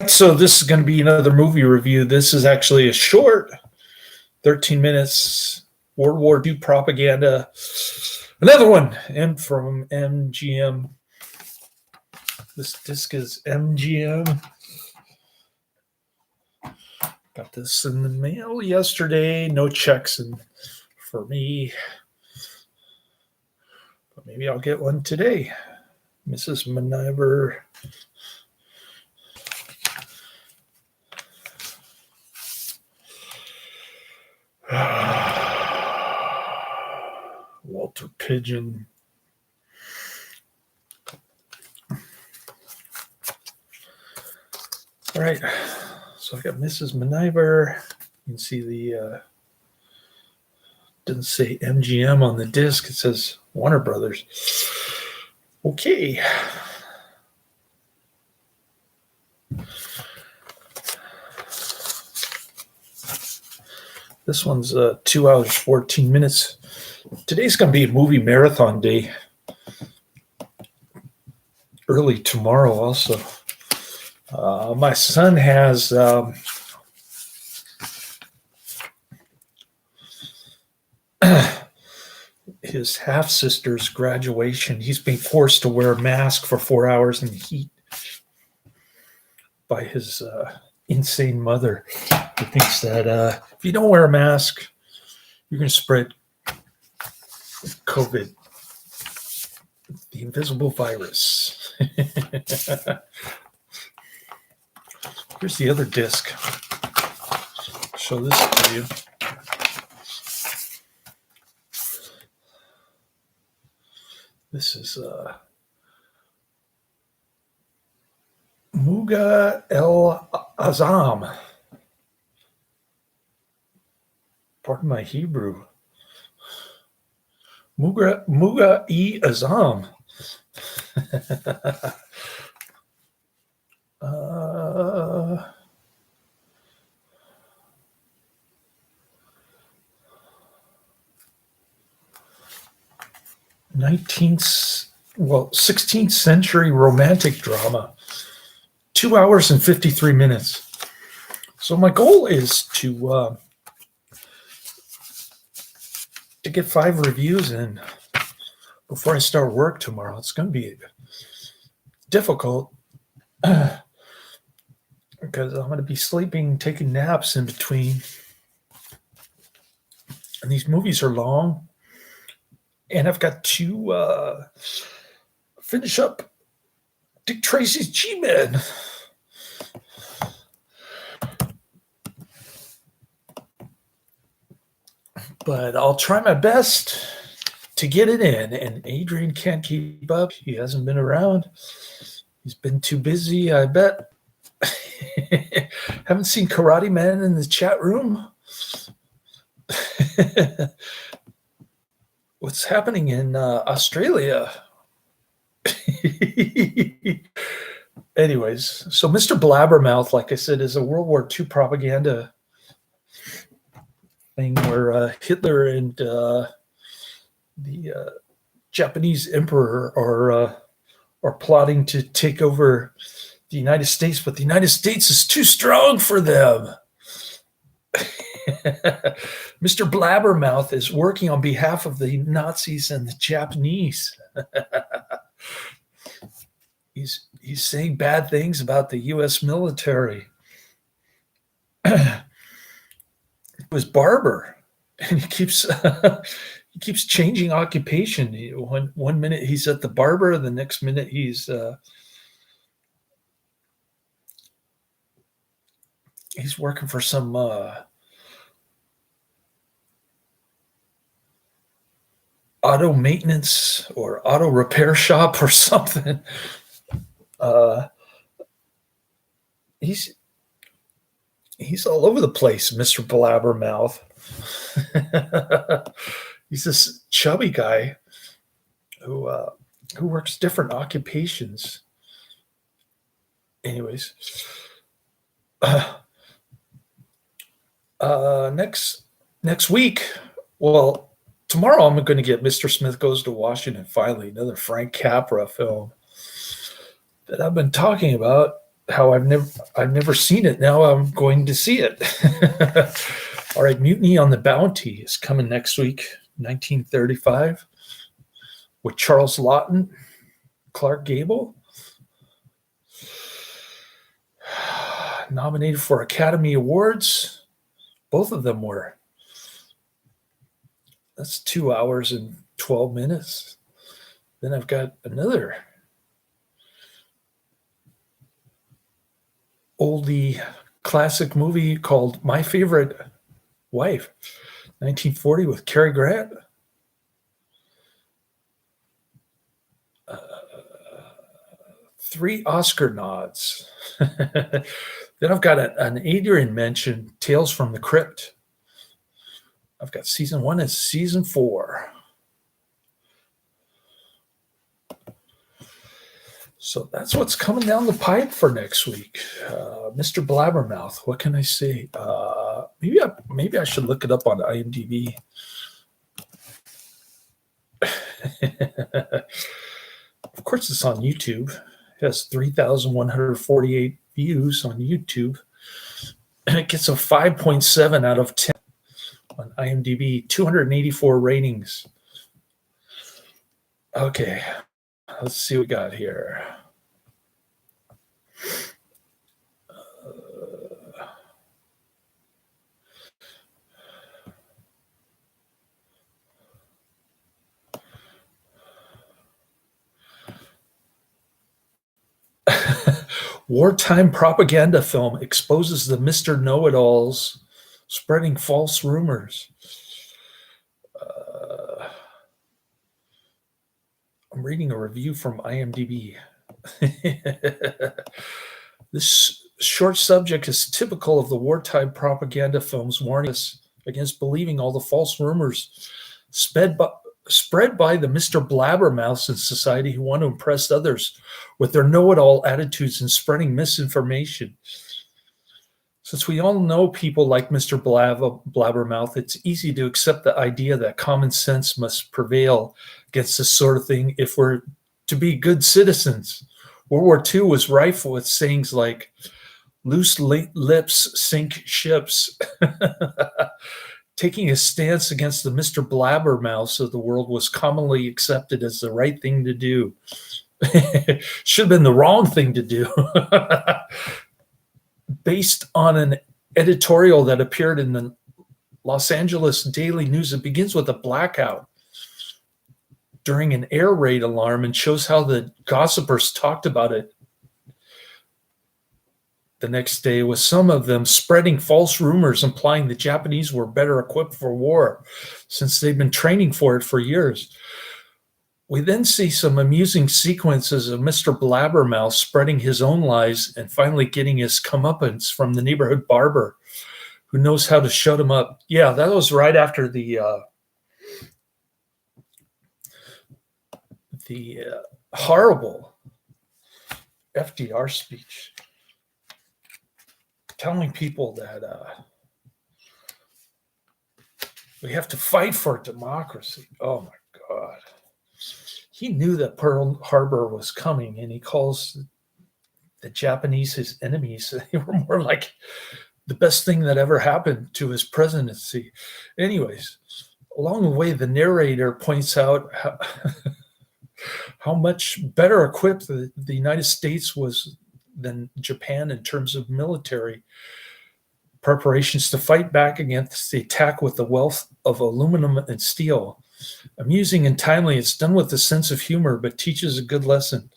So this is going to be another movie review. This is actually a short, 13 minutes, World War II propaganda. Another one, and from MGM. This disc is MGM. Got this in the mail yesterday. No checks in for me. But maybe I'll get one today. Mrs. Maniver. Walter Pigeon. All right, so I got Mrs. Maniver. You can see the didn't say MGM on the disc. It says Warner Brothers. Okay. This one's 2 hours, 14 minutes. Today's going to be a movie marathon day. Early tomorrow also. My son has his half-sister's graduation. He's being forced to wear a mask for 4 hours in the heat by his insane mother, who thinks that if you don't wear a mask, you're going to spread COVID, the invisible virus. Here's the other disc. I'll show this to you. This is Muga El Azam. Pardon my Hebrew. Muga E Azam. 16th century romantic drama. 2 hours and 53 minutes. So my goal is to get 5 reviews in before I start work tomorrow. It's going to be difficult because I'm going to be sleeping, taking naps in between. And these movies are long. And I've got to finish up Dick Tracy's G-Men. But I'll try my best to get it in. And Adrian can't keep up. He hasn't been around. He's been too busy, I bet. Haven't seen Karate Man in the chat room. What's happening in Australia? Anyways, so Mr. Blabbermouth, like I said, is a World War II propaganda thing where Hitler and the Japanese emperor are plotting to take over the United States, but the United States is too strong for them. Mr. Blabbermouth is working on behalf of the Nazis and the Japanese. He's saying bad things about the U.S. military. It was barber, and he keeps changing occupation. One minute he's at the barber, the next minute he's working for some auto maintenance or auto repair shop or something. He's all over the place, Mr. Blabbermouth. He's this chubby guy who works different occupations. Anyways, next week, well, tomorrow I'm going to get Mr. Smith Goes to Washington, finally, another Frank Capra film that I've been talking about. how I've never seen it. Now I'm going to see it. All right, Mutiny on the Bounty is coming next week, 1935, with Charles Laughton, Clark Gable. Nominated for Academy Awards. Both of them were. That's 2 hours and 12 minutes. Then I've got another oldie classic movie called My Favorite Wife, 1940, with Cary Grant. Three Oscar nods. Then I've got an Adrian mention, Tales from the Crypt. I've got season 1 and season 4. So that's what's coming down the pipe for next week. Mr. Blabbermouth, what can I say? Maybe I should look it up on IMDb. Of course, it's on YouTube. It has 3,148 views on YouTube. And it gets a 5.7 out of 10 on IMDb, 284 ratings. Okay, let's see what we got here. Wartime propaganda film exposes the Mr. Know-It-Alls spreading false rumors. I'm reading a review from IMDb. This short subject is typical of the wartime propaganda films, warning us against believing all the false rumors spread by the Mr. Blabbermouths in society who want to impress others with their know-it-all attitudes and spreading misinformation. Since we all know people like Mr. Blabbermouth, it's easy to accept the idea that common sense must prevail against this sort of thing if we're to be good citizens. World War II was rife with sayings like, loose lips sink ships. Taking a stance against the Mr. Blabbermouths of the world was commonly accepted as the right thing to do. Should have been the wrong thing to do. Based on an editorial that appeared in the Los Angeles Daily News, it begins with a blackout during an air raid alarm and shows how the gossipers talked about it the next day, with some of them spreading false rumors implying the Japanese were better equipped for war since they've been training for it for years. We then see some amusing sequences of Mr. Blabbermouth spreading his own lies and finally getting his comeuppance from the neighborhood barber who knows how to shut him up. Yeah, that was right after the horrible FDR speech, telling people that we have to fight for democracy. Oh my God. He knew that Pearl Harbor was coming, and he calls the Japanese his enemies. They were more like the best thing that ever happened to his presidency. Anyways, along the way, the narrator points out how much better equipped the United States was than Japan in terms of military preparations to fight back against the attack with the wealth of aluminum and steel. Amusing and timely, it's done with a sense of humor, but teaches a good lesson.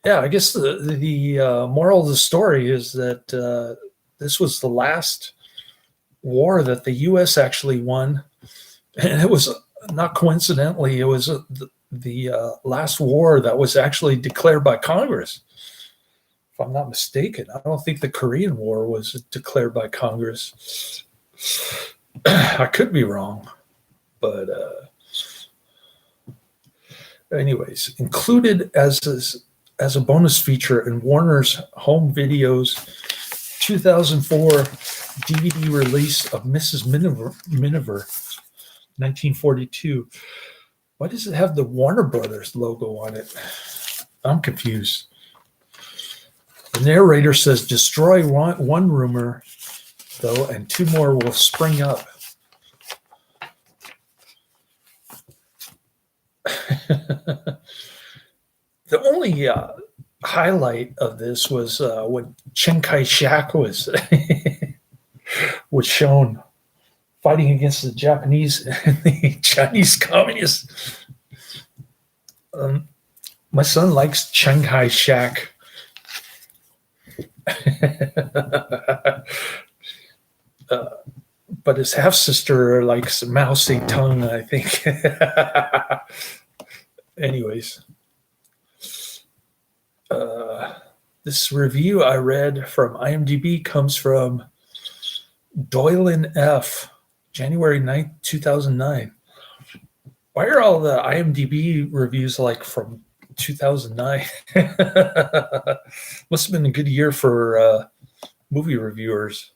Yeah, I guess the moral of the story is that this was the last war that the U.S. actually won, and it was not coincidentally, it was the last war that was actually declared by Congress. If I'm not mistaken, I don't think the Korean War was declared by Congress. I could be wrong, but anyways, included as a bonus feature in Warner's Home Video's 2004 DVD release of Mrs. Miniver, 1942. Why does it have the Warner Brothers logo on it? I'm confused. The narrator says, destroy one rumor, though, and 2 more will spring up. The only highlight of this was when Chiang Kai-shek was was shown fighting against the Japanese and the Chinese communists. My son likes Chiang Kai-shek. But his half-sister likes Mao Zedong, I think. Anyways, this review I read from IMDb comes from Doylan F., January 9th, 2009. Why are all the IMDb reviews like from 2009? Must have been a good year for movie reviewers.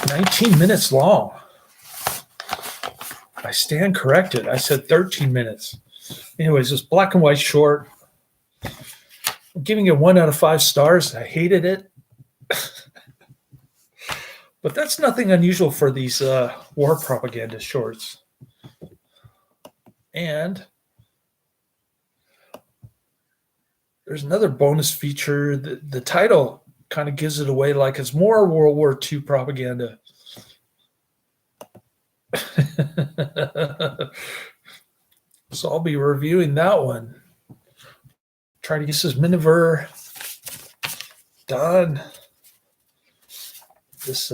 19 minutes long. I stand corrected. I said 13 minutes. Anyways, this black and white short. I'm giving it 1 out of 5 stars. I hated it. But that's nothing unusual for these war propaganda shorts. And there's another bonus feature. The title kind of gives it away like it's more World War II propaganda. So I'll be reviewing that one. Try to get this Miniver done. This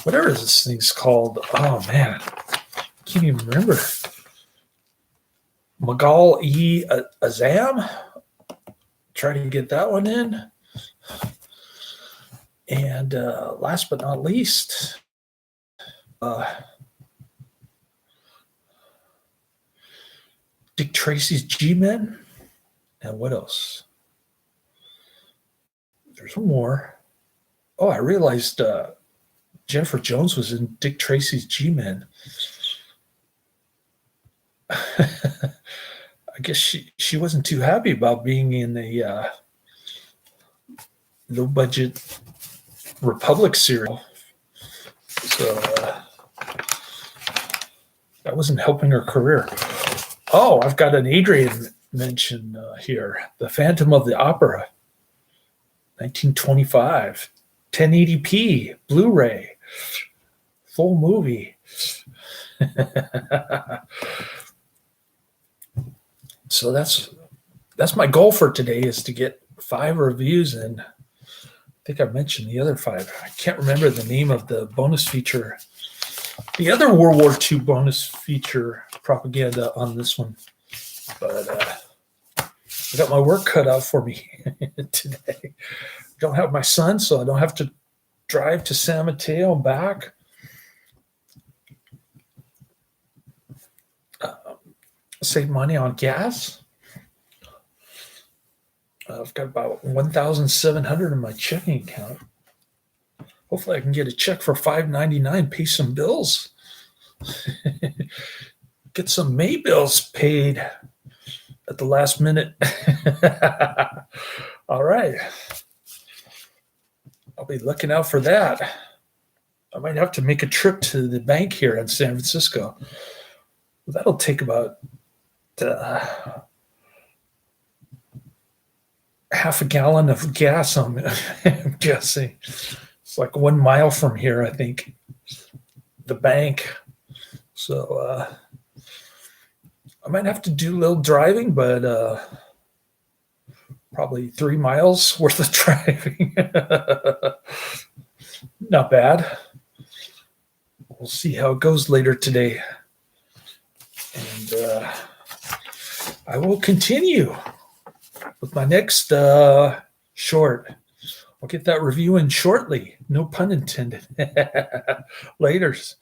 whatever this thing's called. Oh man, can't even remember. Magal-e-Azam. Try to get that one in. And last but not least, Dick Tracy's G-Men. And what else? There's one more. Oh, I realized Jennifer Jones was in Dick Tracy's G-Men. I guess she wasn't too happy about being in a low-budget Republic serial. So that wasn't helping her career. Oh, I've got an Adrian mention here. The Phantom of the Opera, 1925. 1080p, Blu-ray, full movie. So that's my goal for today, is to get 5 reviews in. I think I mentioned the other 5. I can't remember the name of the bonus feature. The other World War II bonus feature propaganda on this one. But I got my work cut out for me today. Don't have my son, so I don't have to drive to San Mateo and back. Save money on gas. I've got about $1,700 in my checking account. Hopefully I can get a check for $5.99, pay some bills. Get some May bills paid at the last minute. All right. I'll be looking out for that. I might have to make a trip to the bank here in San Francisco. That'll take about half a gallon of gas, I'm guessing. It's like 1 mile from here, I think, the bank. So I might have to do a little driving, but probably 3 miles worth of driving. Not bad. We'll see how it goes later today. And I will continue with my next short. I'll get that review in shortly. No pun intended. Laters.